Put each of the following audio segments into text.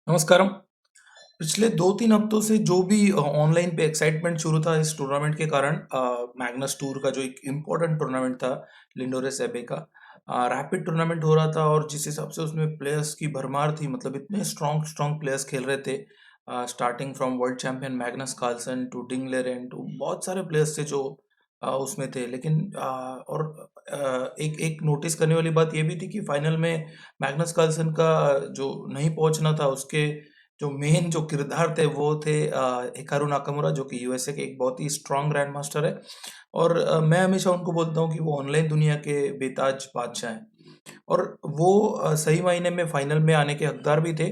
नमस्कारम। पिछले 2-3 हफ्तों से जो भी ऑनलाइन पे एक्साइटमेंट शुरू था इस टूर्नामेंट के कारण मैग्नस टूर का जो एक इम्पोर्टेंट टूर्नामेंट था लिंडोरेस एबे का रैपिड टूर्नामेंट हो रहा था और जिस हिसाब से उसमें प्लेयर्स की भरमार थी मतलब इतने स्ट्रॉन्ग स्ट्रॉन्ग प्लेयर्स खेल रहे थे starting from world champion Magnus Carlsen to Ding Liren to बहुत सारे प्लेयर्स थे जो उसमें थे लेकिन और एक एक नोटिस करने वाली बात ये भी थी कि फाइनल में मैग्नस कार्लसन का जो नहीं पहुंचना था उसके जो मेन जो किरदार थे वो थे हिकारू नाकामुरा जो कि यूएसए के एक बहुत ही स्ट्रांग ग्रैंड मास्टर है और मैं हमेशा उनको बोलता हूँ कि वो ऑनलाइन दुनिया के बेताज बादशाह हैं और वो सही मायने में फाइनल में आने के हकदार भी थे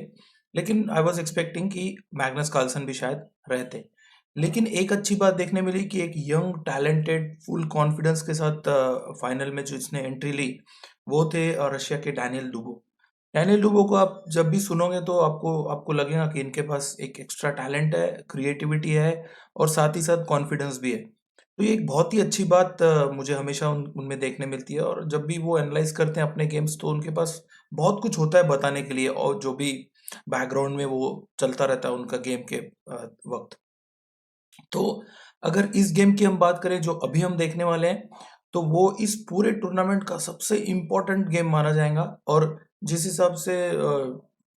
लेकिन आई वॉज एक्सपेक्टिंग कि मैग्नस कार्लसन भी शायद रहते लेकिन एक अच्छी बात देखने मिली कि एक यंग टैलेंटेड फुल कॉन्फिडेंस के साथ फाइनल में जो इसने एंट्री ली वो थे रशिया के डैनियल डुबो को आप जब भी सुनोगे तो आपको आपको लगेगा कि इनके पास एक एक्स्ट्रा टैलेंट है, क्रिएटिविटी है और साथ ही साथ कॉन्फिडेंस भी है। तो ये एक बहुत ही अच्छी बात मुझे हमेशा उनमें देखने मिलती है और जब भी वो एनालाइज करते हैं अपने गेम्स तो उनके पास बहुत कुछ होता है बताने के लिए और जो भी बैकग्राउंड में वो चलता रहता है उनका गेम के वक्त। तो अगर इस गेम की हम बात करें जो अभी हम देखने वाले हैं, तो वो इस पूरे टूर्नामेंट का सबसे इम्पोर्टेंट गेम माना जाएगा और जिस हिसाब से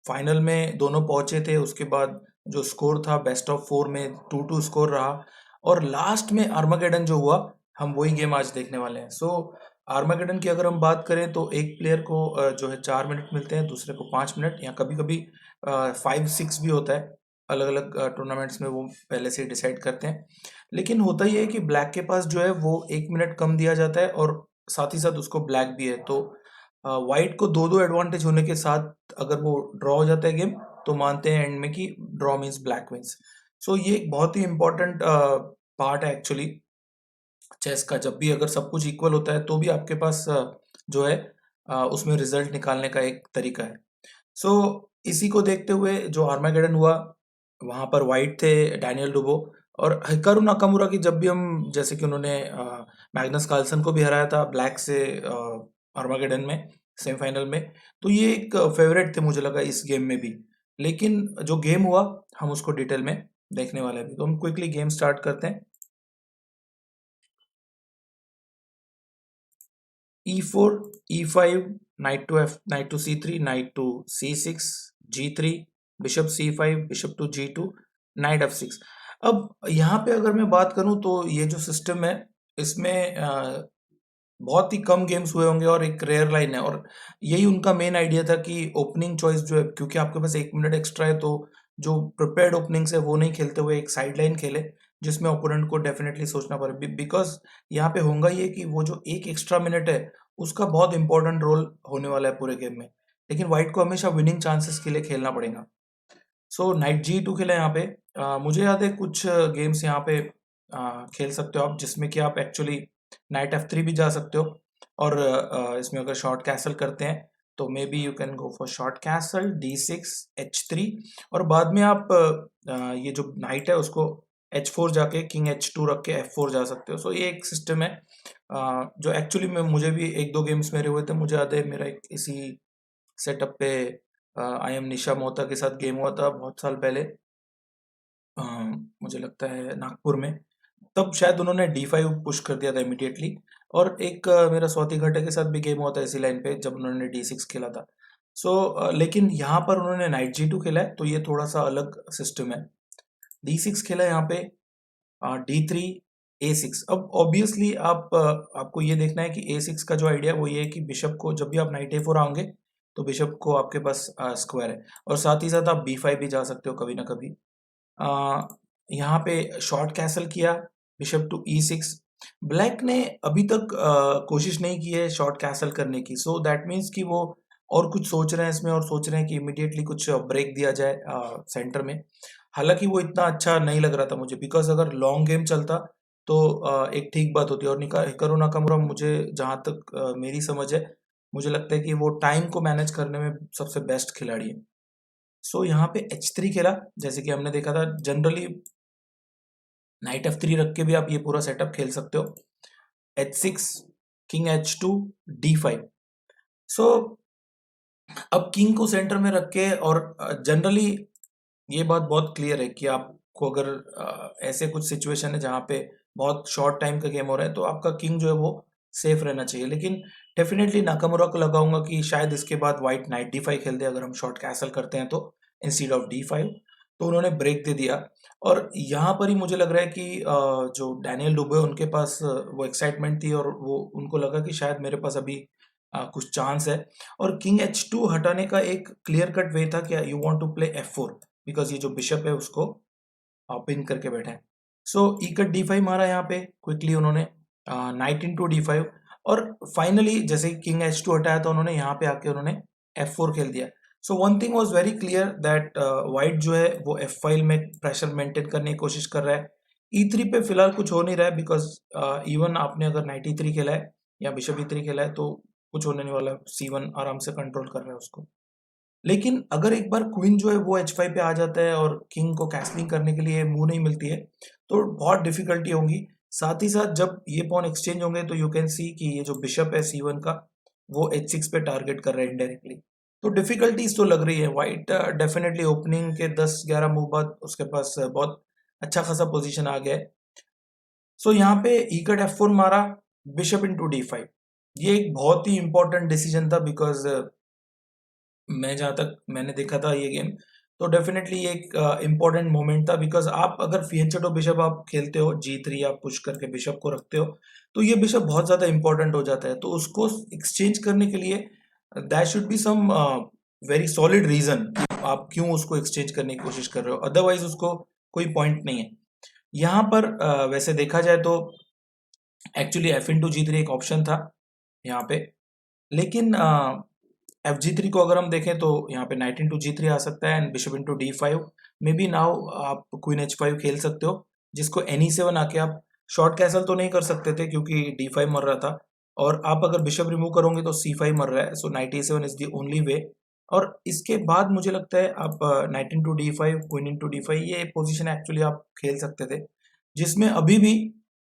फाइनल में दोनों पहुंचे थे उसके बाद जो स्कोर था बेस्ट ऑफ 4 में 2-2 स्कोर रहा और लास्ट में आर्मागेडन जो हुआ हम वही गेम आज देखने वाले हैं। सो आर्मागेडन की अगर हम बात करें तो एक प्लेयर को जो है 4 मिनट मिलते हैं, दूसरे को 5 मिनट या कभी कभी 5-6 भी होता है। अलग अलग टूर्नामेंट्स में वो पहले से ही डिसाइड करते हैं लेकिन होता ये है कि ब्लैक के पास जो है वो 1 मिनट कम दिया जाता है और साथ ही साथ उसको ब्लैक भी है तो व्हाइट को दो दो एडवांटेज होने के साथ अगर वो ड्रॉ हो जाता है गेम तो मानते हैं एंड में कि ड्रॉ मीन्स ब्लैक विंस। सो ये एक बहुत ही इम्पोर्टेंट पार्ट है एक्चुअली चेस का। जब भी अगर सब कुछ इक्वल होता है तो भी आपके पास जो है उसमें रिजल्ट निकालने का एक तरीका है। सो इसी को देखते हुए जो आर्मागेडन हुआ वहां पर वाइट थे डैनियल डुबो और हिकारू नाकामुरा की जब भी हम जैसे कि उन्होंने मैग्नस कार्लसन को भी हराया था ब्लैक से आर्मागेडन में सेमीफाइनल में तो ये एक फेवरेट थे मुझे लगा इस गेम में भी। लेकिन जो गेम हुआ हम उसको डिटेल में देखने वाले हैं। तो हम क्विकली गेम स्टार्ट करते हैं। E4, E5, knight to F, knight to C3, knight to C6, G3, bishop C5, bishop to G2, knight F6। अब यहाँ पे अगर मैं बात करूँ तो ये जो सिस्टम है इसमें बहुत ही कम गेम्स हुए होंगे और एक रेयर लाइन है और यही उनका मेन आइडिया था कि ओपनिंग चॉइस जो है क्योंकि आपके पास 1 मिनट एक्स्ट्रा है तो जो प्रिपेयर्ड ओपनिंग्स है वो नहीं खेलते हुए एक साइड लाइन खेले जिसमें ओपोनेंट को डेफिनेटली सोचना पड़े बिकॉज यहाँ पे होगा ये कि वो जो एक एक्स्ट्रा मिनट है उसका बहुत इंपॉर्टेंट रोल होने वाला है पूरे गेम में। लेकिन व्हाइट को हमेशा विनिंग चांसेस के लिए खेलना पड़ेगा। सो नाइट G2 खेला यहाँ पे। मुझे याद है कुछ गेम्स यहाँ पे खेल सकते हो आप जिसमें कि आप एक्चुअली नाइट F3 भी जा सकते हो और इसमें अगर शॉर्ट कैसल करते हैं तो may be you can go for short castle D6 H3 और बाद में आप ये जो नाइट है उसको H4 जाके किंग H2 रख के F4 जा सकते हो। सो ये एक सिस्टम है जो एक्चुअली में मुझे भी एक दो गेम्स मेरे हुए थे। मुझे याद है मेरा एक इसी सेटअप पे आई एम निशा मोहता के साथ गेम हुआ था बहुत साल पहले। मुझे लगता है नागपुर में। तब शायद उन्होंने D5 पुश कर दिया था इमीडिएटली और एक मेरा स्वाति घटे के साथ भी गेम हुआ था इसी लाइन पे जब उन्होंने D6 खेला था। सो लेकिन यहाँ पर उन्होंने नाइट G2 खेला है तो ये थोड़ा सा अलग सिस्टम है। D6 खेला है यहाँ पे D3 A6। अब ऑब्वियसली आपको ये देखना है कि A6 का जो आइडिया वो ये है कि बिशप को जब भी आप नाइट A4 आओगे तो बिशप को आपके पास स्क्वायर है और साथ ही साथ आप B5 भी जा सकते हो कभी ना कभी। अ, यहाँ पे शॉर्ट कैसल किया बिशप टू E6। ब्लैक ने अभी तक कोशिश नहीं की है शॉर्ट कैसल करने की सो दैट मीन्स कि वो और कुछ सोच रहे हैं इसमें और सोच रहे हैं कि इमिडिएटली कुछ ब्रेक दिया जाए सेंटर में। हालांकि वो इतना अच्छा नहीं लग रहा था मुझे बिकॉज अगर लॉन्ग गेम चलता तो एक ठीक बात होती है और हिकारू नाकामुरा मुझे जहाँ तक मेरी समझ है मुझे लगता है कि वो टाइम को मैनेज करने में सबसे बेस्ट खिलाड़ी है। सो यहाँ पे H3 खेला जैसे कि हमने देखा था जनरली नाइट F3 रख के भी आप ये पूरा सेटअप खेल सकते हो। H6 king H2 D5। सो अब किंग को सेंटर में रख के और जनरली ये बात बहुत क्लियर है कि आपको अगर ऐसे कुछ सिचुएशन है जहाँ पे बहुत शॉर्ट टाइम का गेम हो रहा है तो आपका किंग जो है वो सेफ रहना चाहिए, लेकिन डेफिनेटली नाकामुरा को लगाऊंगा कि शायद इसके बाद वाइट नाइट D5 खेल दे अगर हम शॉर्ट कैसल करते हैं तो, इंस्टीड ऑफ D5। तो उन्होंने ब्रेक दे दिया और यहाँ पर ही मुझे लग रहा है कि जो डैनियल डुबे उनके पास वो एक्साइटमेंट थी और वो उनको लगा कि शायद मेरे पास अभी कुछ चांस है, और किंग H2 हटाने का एक क्लियर कट वे था कि you want to play F4 because ये जो बिशप है उसको पिन करके बैठे हैं। सो ई कट D5 मारा यहाँ पे क्विकली उन्होंने, नाइट इंटू D5, और फाइनली जैसे ही किंग H2 हटाया तो उन्होंने यहाँ पे आके उन्होंने F4 खेल दिया। So one thing was very clear that white जो है वो F5 में प्रेशर मेंटेन करने की कोशिश कर रहा है। E3 पे फिलहाल कुछ हो नहीं रहा है बिकॉज इवन आपने अगर नाइट E3 खेला है या बिशप E3 खेला है तो कुछ होने नहीं वाला, C1 आराम से कंट्रोल कर रहा है उसको। लेकिन अगर एक बार क्वीन जो है वो H5 पे आ जाता है और किंग को कैसलिंग करने के लिए मूव नहीं मिलती है तो बहुत डिफिकल्टी होंगी। साथ ही साथ जब ये पॉन एक्सचेंज होंगे तो यू कैन सी कि ये जो बिशप है C1 का वो H6 पे टारगेट कर रहा है इनडायरेक्टली। तो डिफिकल्टीज तो लग रही है। वाइट डेफिनेटली ओपनिंग के 10-11 मूव बाद उसके पास बहुत अच्छा खासा पोजीशन आ गया है। सो यहाँ पे ई कट F4 मारा, बिशप इंटू D5, ये एक बहुत ही इंपॉर्टेंट डिसीजन था बिकॉज मैं जहाँ तक मैंने देखा था ये गेम, तो डेफिनेटली ये एक इम्पोर्टेंट मोमेंट था बिकॉज आप अगर फियंचेटो बिशप आप खेलते हो G3 आप पुश करके बिशप को रखते हो तो ये बिशप बहुत ज़्यादा इंपॉर्टेंट हो जाता है, तो उसको एक्सचेंज करने के लिए that should be some very solid reason आप क्यों उसको एक्सचेंज करने की कोशिश कर रहे हो, अदरवाइज उसको कोई पॉइंट नहीं है। यहाँ पर वैसे देखा जाए तो एक्चुअली F/G3 एक ऑप्शन था यहाँ पे, लेकिन F/G3 को अगर हम देखें तो यहाँ पे नाइट इंटू G3 आ सकता है and bishop into D5, may be now आप क्वीन H5 खेल सकते हो जिसको NE7 आके आप शॉर्ट कैसल तो नहीं कर सकते थे क्योंकि D5 मर रहा था, और आप अगर बिशप रिमूव करोगे तो C5 मर रहा है, so knight E7 is the only way. और इसके बाद मुझे लगता है आप night into D5 queen into D5 ये पोजीशन एक्चुअली आप खेल सकते थे, जिसमें अभी भी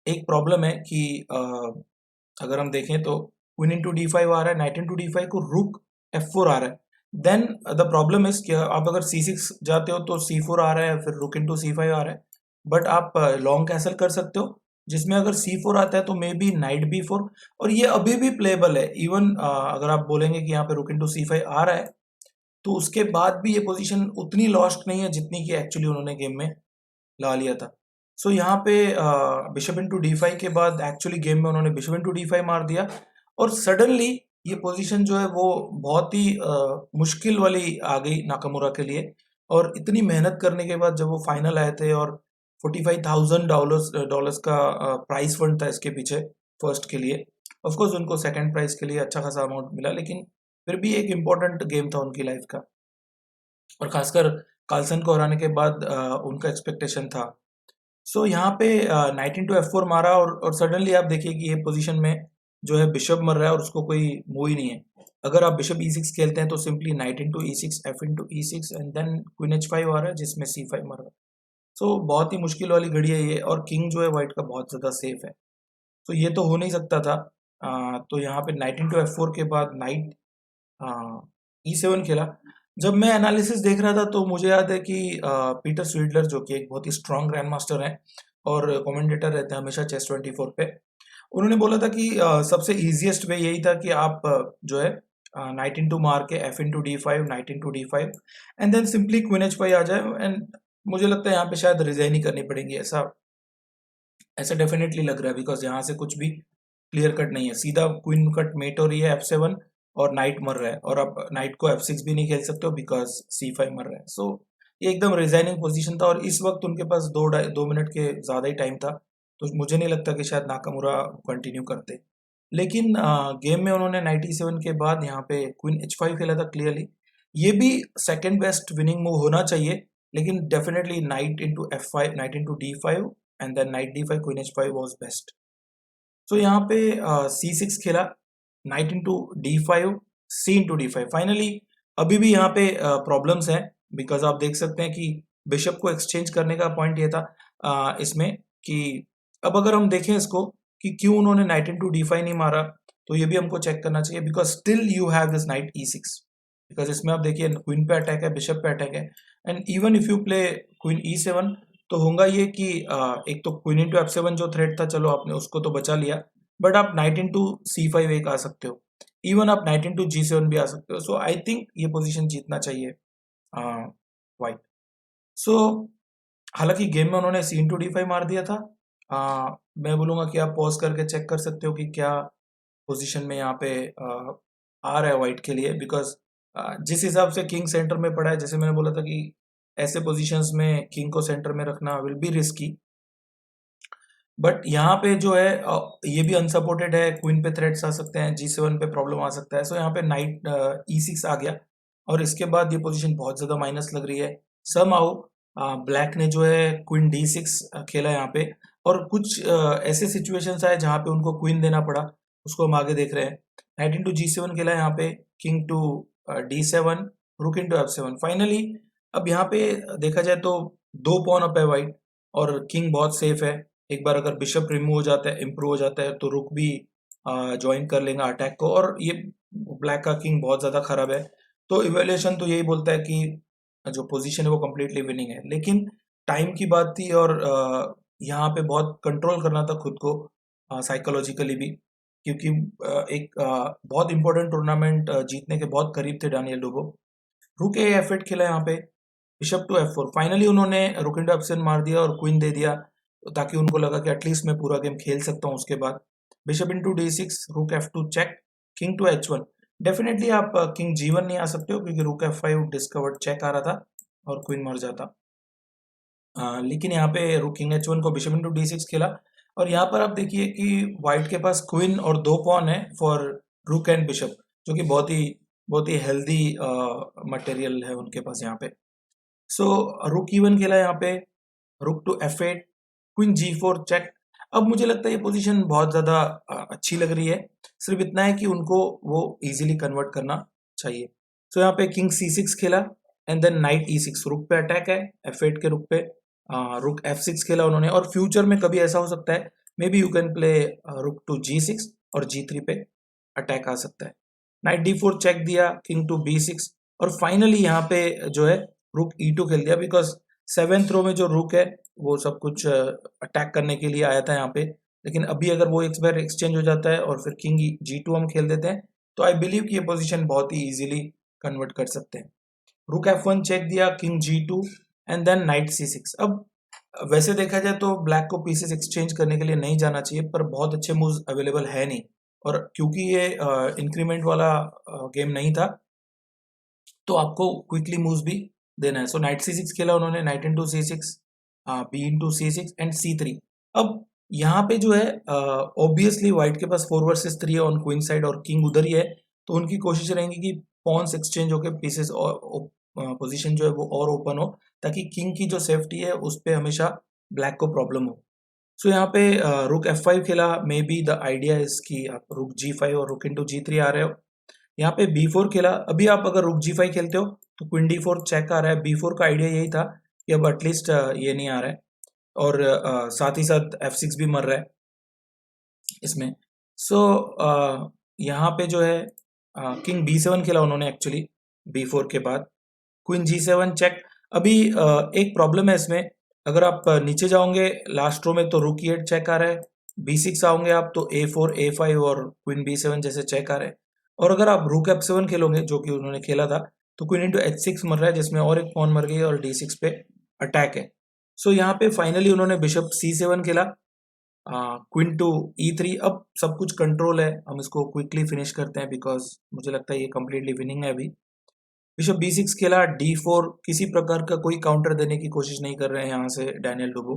एक प्रॉब्लम है कि अगर हम देखें तो क्वीन इंटू D5 आ रहा है, नाइट इंटू D5 को रुक F4 आ रहा है, देन द प्रॉब्लम इज कि आप अगर C6 जाते हो तो C4 आ रहा है, फिर रुक इंटू C5 आ रहा है, बट आप लॉन्ग कैसल कर सकते हो जिसमें अगर C4 आता है तो मे बी नाइट B4, और ये अभी भी प्लेबल है। इवन अगर आप बोलेंगे कि यहाँ पे रुक इंटू C5 आ रहा है तो उसके बाद भी ये पोजीशन उतनी लॉस्ट नहीं है जितनी कि एक्चुअली उन्होंने गेम में ला लिया था। सो यहाँ पे बिशप इंटू D5 के बाद एक्चुअली गेम में उन्होंने बिशप इंटू D5 मार दिया और सडनली ये पोजीशन जो है वो बहुत ही मुश्किल वाली आ गई नाकामुरा के लिए, और इतनी मेहनत करने के बाद जब वो फाइनल आए थे और $45,000 डॉलर्स का प्राइस फंड था इसके पीछे फर्स्ट के लिए, ऑफ कोर्स उनको सेकंड प्राइज के लिए अच्छा खासा अमाउंट मिला, लेकिन फिर भी एक इम्पोर्टेंट गेम था उनकी लाइफ का, और खासकर कार्लसन को हराने के बाद उनका एक्सपेक्टेशन था। सो यहाँ पे नाइट इंटू F4 मारा और सडनली आप देखिए कि ये पोजीशन में जो है बिशप मर रहा है और उसको कोई मूव ही नहीं है। अगर आप बिशप E6 खेलते हैं तो simply knight into E6 F into E6 and then queen H5 आ रहा है जिसमें C5 मर रहा है। सो बहुत ही मुश्किल वाली घड़ी है ये, और किंग जो है वाइट का बहुत ज़्यादा सेफ है, तो ये तो हो नहीं सकता था। तो यहाँ पे नाइट इंटू F4 के बाद नाइट E7 खेला। जब मैं एनालिसिस देख रहा था तो मुझे याद है कि पीटर स्वीडलर जो कि एक बहुत ही स्ट्रॉन्ग ग्रैंड मास्टर हैं और कमेंटेटर रहते हैं हमेशा Chess24 पे, उन्होंने बोला था कि सबसे ईजिएस्ट वे यही था कि आप जो है नाइट इंटू मार के F into D5 knight into D5 and then simply queen H5 आ जाए, एंड मुझे लगता है यहाँ पे शायद रिजाइन ही करनी पड़ेगी, ऐसा ऐसा डेफिनेटली लग रहा है बिकॉज यहाँ से कुछ भी क्लियर कट नहीं है, सीधा क्वीन कट मेट हो रही है F7 और नाइट मर रहा है, और आप नाइट को F6 भी नहीं खेल सकते हो बिकॉज C5 मर रहा है। सो ये एकदम रिजाइनिंग पोजीशन था और इस वक्त उनके पास 2 मिनट के ज़्यादा ही टाइम था, तो मुझे नहीं लगता कि शायद नाकामुरा कंटिन्यू करते। लेकिन गेम में उन्होंने नाइट E7 के बाद यहाँ पे क्वीन H5 खेला था क्लियरली, ये भी सेकेंड बेस्ट विनिंग मूव होना चाहिए, लेकिन definitely knight into F5 knight into D5 and then knight D5 queen H5 was best. तो यहाँ पे C6 खेला, knight into D5 C into D5, finally अभी भी यहाँ पे प्रॉब्लम्स हैं बिकॉज आप देख सकते हैं कि बिशप को एक्सचेंज करने का पॉइंट ये था इसमें कि अब अगर हम देखें इसको कि क्यों उन्होंने नाइट इंटू D5 नहीं मारा, तो ये भी हमको चेक करना चाहिए because still you have this night E6, because इसमें आप देखिए क्वीन पे अटैक है, बिशप पे अटैक है, and even if you play queen E7 तो होगा ये कि एक तो क्वीन इंटू F7 जो थ्रेट था, चलो आपने उसको तो बचा लिया, बट आप नाइट इंटू C5 एक आ सकते हो, इवन आप नाइट इंटू G7 भी आ सकते हो। सो आई थिंक ये पोजीशन जीतना चाहिए वाइट। सो हालांकि गेम में उन्होंने C इंटू D5 मार दिया था। मैं बोलूँगा कि आप पॉज करके चेक कर सकते हो कि क्या पोजीशन में यहाँ पे आ रहा है वाइट के लिए, बिकॉज जिस हिसाब से किंग सेंटर में पड़ा है, जैसे मैंने बोला था कि ऐसे पोजीशंस में किंग को सेंटर में रखना विल बी रिस्की, बट यहाँ पे जो है ये भी अनसपोर्टेड है, क्वीन पे थ्रेट्स आ सकते हैं, G7 पे प्रॉब्लम आ सकता है। सो यहाँ पे नाइट E6 आ गया और इसके बाद ये पोजीशन बहुत ज़्यादा माइनस लग रही है। समहाउ ब्लैक ने जो है क्वीन D6 खेला यहाँ पे, और कुछ ऐसे सिचुएशंस आए जहाँ पे उनको क्वीन देना पड़ा, उसको हम आगे देख रहे हैं। नाइट इंटू G7 खेला यहाँ पे, किंग टू D7, रुक इंटू F7। फाइनली अब यहाँ पे देखा जाए तो 2 पॉन अप है वाइट और किंग बहुत सेफ है। एक बार अगर बिशप रिमूव हो जाता है, इम्प्रूव हो जाता है, तो रुक भी ज्वाइन कर लेगा अटैक को, और ये ब्लैक का किंग बहुत ज़्यादा खराब है। तो इवेल्युएशन तो यही बोलता है कि जो पोजीशन है वो कम्प्लीटली विनिंग है, लेकिन टाइम की बात थी और यहाँ पे बहुत कंट्रोल करना था खुद को साइकोलॉजिकली भी, क्योंकि एक बहुत इंपॉर्टेंट टूर्नामेंट जीतने के बहुत करीब थे डैनियल डुबो। रुक F8 खेला यहाँ पे, बिशप टू F4। फाइनली उन्होंने रुक इंटू F7 मार दिया और क्वीन दे दिया, ताकि उनको लगा कि एटलीस्ट मैं पूरा गेम खेल सकता हूँ। उसके बाद bishop into D6, rook F2 check, king to H1। Definitely आप किंग G1 नहीं आ सकते हो, क्योंकि रुक F5 डिस्कवर्ड चेक आ रहा था और क्वीन मर जाता। लेकिन यहाँ पे रुक किंग H1 को बिशप इंटू D6 खेला, और यहाँ पर आप देखिए कि व्हाइट के पास क्वीन और 2 पॉन है फॉर रुक एंड बिशप, जो कि बहुत ही हेल्दी मटेरियल है उनके पास यहाँ पे। सो रुक E1 खेला यहाँ पे, रुक to F8, queen G4 check. अब मुझे लगता है ये पोजीशन बहुत ज़्यादा अच्छी लग रही है, सिर्फ इतना है कि उनको वो इजीली कन्वर्ट करना चाहिए। सो यहाँ पे किंग C6 खेला एंड देन नाइट E6, रुक पे अटैक है F8 के रुक पे, रुक F6 खेला उन्होंने, और फ्यूचर में कभी ऐसा हो सकता है maybe you can play rook to G6 और G3 पे अटैक आ सकता है। नाइट D4 चेक दिया, किंग टू B6, और फाइनली यहाँ पे जो है रुक E2 खेल दिया, बिकॉज 7th रो में जो रुक है वो सब कुछ अटैक करने के लिए आया था यहाँ पे, लेकिन अभी अगर वो एक बार एक्सचेंज हो जाता है और फिर किंग G2 हम खेल देते हैं, तो आई बिलीव कि ये पोजीशन बहुत ही इजीली कन्वर्ट कर सकते हैं। रुक F1 चेक दिया, king G2 and then night C6। अब वैसे देखा जाए तो ब्लैक को पीसेस एक्सचेंज करने के लिए नहीं जाना चाहिए, पर बहुत अच्छे मूव्स अवेलेबल है नहीं, और क्योंकि ये इंक्रीमेंट वाला गेम नहीं था, तो आपको क्विकली मूव्स भी देना है। सो नाइट C6 खेला उन्होंने, knight into C6, B into C6 and C3। अब यहाँ पे जो है ऑब्वियसली व्हाइट के पास 4 वर्सेस 3 है ऑन क्वीन साइड और किंग उधर ही है, तो उनकी कोशिश रहेंगी कि पॉन्स एक्सचेंज होकर पीसेस और पोजीशन जो है वो और ओपन हो, ताकि किंग की जो सेफ्टी है उस पर हमेशा ब्लैक को प्रॉब्लम हो। सो यहाँ पे रुक F5 खेला, may be the idea is कि आप रुक G5 और रुक इंटू G3 आ रहे हो। यहाँ पे B4 खेला, अभी आप अगर रुक G5 खेलते हो तो क्वीन D4 चेक आ रहा है। B4 का आइडिया यही था कि अब एटलीस्ट ये नहीं आ रहा है, और साथ ही साथ F6 भी मर रहा है इसमें। सो यहाँ पे जो है किंग B7 खेला उन्होंने एक्चुअली B4 के बाद, क्वीन G7 चेक। अभी एक प्रॉब्लम है इसमें, अगर आप नीचे जाओगे लास्ट रो में तो रुक E8 चेक आ रहा है, B6 आओगे आप तो A4 A5 और क्वीन B7 जैसे चेक आ रहे हैं, और अगर आप रुक F7 खेलोगे जो कि उन्होंने खेला था, तो क्वीन इंटू H6 मर रहा है, जिसमें और एक पॉन मर गई है और D6 पे अटैक है। सो यहाँ पे फाइनली उन्होंने बिशप C7 खेला, क्वीन टू E3। अब सब कुछ कंट्रोल है, हम इसको क्विकली फिनिश करते हैं बिकॉज मुझे लगता है ये कम्प्लीटली विनिंग है अभी। बिशप B6 खेला, D4, किसी प्रकार का कोई काउंटर देने की कोशिश नहीं कर रहे हैं यहाँ से डैनियल डुबो।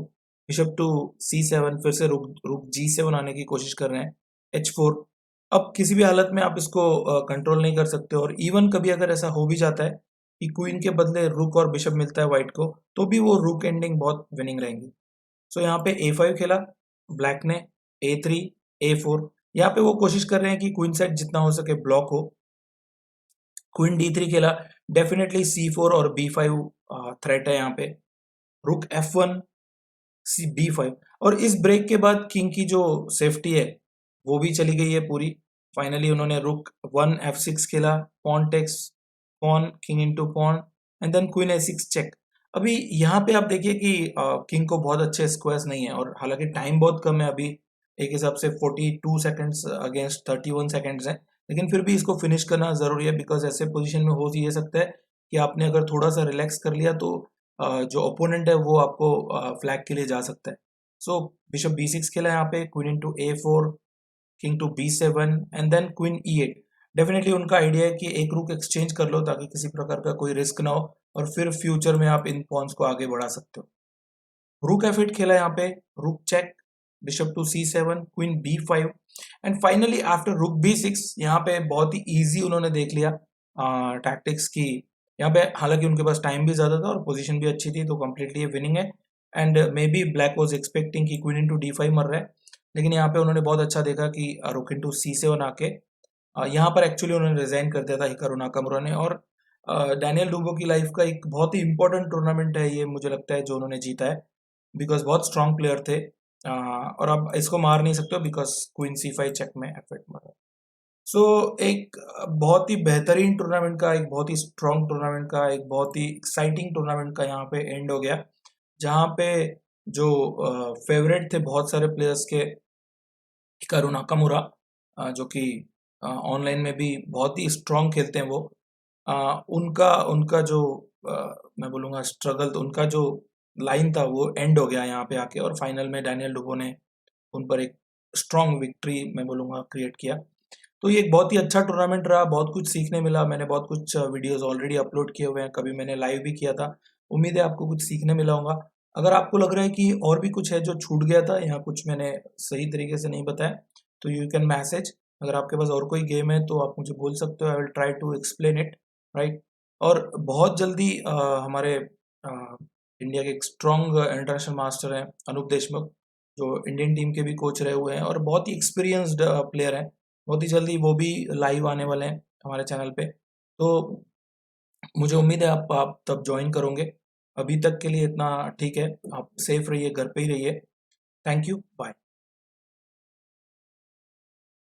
बिशप टू C7, फिर से रुक G7 आने की कोशिश कर रहे हैं, H4। अब किसी भी हालत में आप इसको कंट्रोल नहीं कर सकते, और इवन कभी अगर ऐसा हो भी जाता है कि क्वीन के बदले रुक और बिशप मिलता है व्हाइट को, तो भी वो रुक एंडिंग बहुत विनिंग रहेंगी। सो यहाँ पे A5 खेला ब्लैक ने, A3, A4। यहाँ पे वो कोशिश कर रहे हैं कि क्वीन साइड जितना हो सके ब्लॉक हो। क्वीन D3 खेला, डेफिनेटली C4 और B5 थ्रेट है यहाँ पे। रुक F1, B5, और इस ब्रेक के बाद किंग की जो सेफ्टी है वो भी चली गई है पूरी। फाइनली उन्होंने रुक 1 F6 खेला, pawn takes pawn, king into pawn and then queen A6 check. अभी यहाँ पे आप देखिए कि किंग को बहुत अच्छे स्क्वायर्स नहीं है, और हालांकि टाइम बहुत कम है अभी, एक हिसाब से 42 सेकंड्स अगेंस्ट 31 सेकंड्स हैं, लेकिन फिर भी इसको फिनिश करना ज़रूरी है, बिकॉज ऐसे पोजीशन में हो ये सकता है कि आपने अगर थोड़ा सा रिलैक्स कर लिया तो जो ओपोनेंट है वो आपको फ्लैग के लिए जा सकता है। सो बिशप b6 खेला यहाँ पे, queen into a4, king to b7 and then queen e8। Definitely उनका आइडिया है कि एक रुक एक्सचेंज कर लो ताकि किसी प्रकार का कोई रिस्क ना हो, और फिर फ्यूचर में आप इन पॉन्स को आगे बढ़ा सकते हो। रूक एफ8 खेला यहाँ पे, rook check, bishop to c7, queen b5 and finally after rook b6 यहाँ पे बहुत ही इजी उन्होंने देख लिया टैक्टिक्स की। यहाँ पे हालांकि उनके पास टाइम भी ज्यादा था और पोजीशन भी अच्छी थी, तो कम्प्लीटली विनिंग है। And may be black was expecting कि क्वीन इंटू d5 मर रहा है, लेकिन यहाँ पे उन्होंने बहुत अच्छा देखा कि रुक इंटू c7 आके यहाँ पर एक्चुअली उन्होंने रिजाइन कर दिया था हिकारू नाकामुरा ने। और डैनियल डूबो की लाइफ का एक बहुत ही इंपॉर्टेंट टूर्नामेंट है ये, मुझे लगता है, जो उन्होंने जीता है, बिकॉज बहुत स्ट्रांग प्लेयर थे। और अब इसको मार नहीं सकते बिकॉज क्वीन c5 चेक में एफ8 मारा। सो एक बहुत ही बेहतरीन टूर्नामेंट का, एक बहुत ही स्ट्रांग टूर्नामेंट का, एक बहुत ही एक्साइटिंग टूर्नामेंट का यहाँ पे एंड हो गया, जहाँ पे जो फेवरेट थे बहुत सारे प्लेयर्स के, हिकारू नाकामुरा, जो कि ऑनलाइन में भी बहुत ही स्ट्रांग खेलते हैं वो, उनका उनका जो मैं बोलूँगा स्ट्रगल, तो उनका जो लाइन था वो एंड हो गया यहाँ पे आके, और फाइनल में डैनियल डुबो ने उन पर एक स्ट्रांग विक्ट्री मैं बोलूँगा क्रिएट किया। तो ये एक बहुत ही अच्छा टूर्नामेंट रहा, बहुत कुछ सीखने मिला, मैंने बहुत कुछ वीडियोस ऑलरेडी अपलोड किए हुए हैं, कभी मैंने लाइव भी किया था। उम्मीद है आपको कुछ सीखने मिला होगा। अगर आपको लग रहा है कि और भी कुछ है जो छूट गया था या कुछ मैंने सही तरीके से नहीं बताया, तो यू कैन मैसेज। अगर आपके पास और कोई गेम है तो आप मुझे बोल सकते हो, I will try to explain it, right. और बहुत जल्दी हमारे इंडिया के एक स्ट्रॉन्ग इंटरनेशनल मास्टर हैं अनूप देशमुख, जो इंडियन टीम के भी कोच रहे हुए हैं और बहुत ही एक्सपीरियंस्ड प्लेयर हैं, बहुत ही जल्दी वो भी लाइव आने वाले हैं हमारे चैनल पे। तो मुझे उम्मीद है आप तब ज्वाइन करोगे। अभी तक के लिए इतना ठीक है, आप सेफ रहिए, घर पे ही रहिए। Thank you, bye.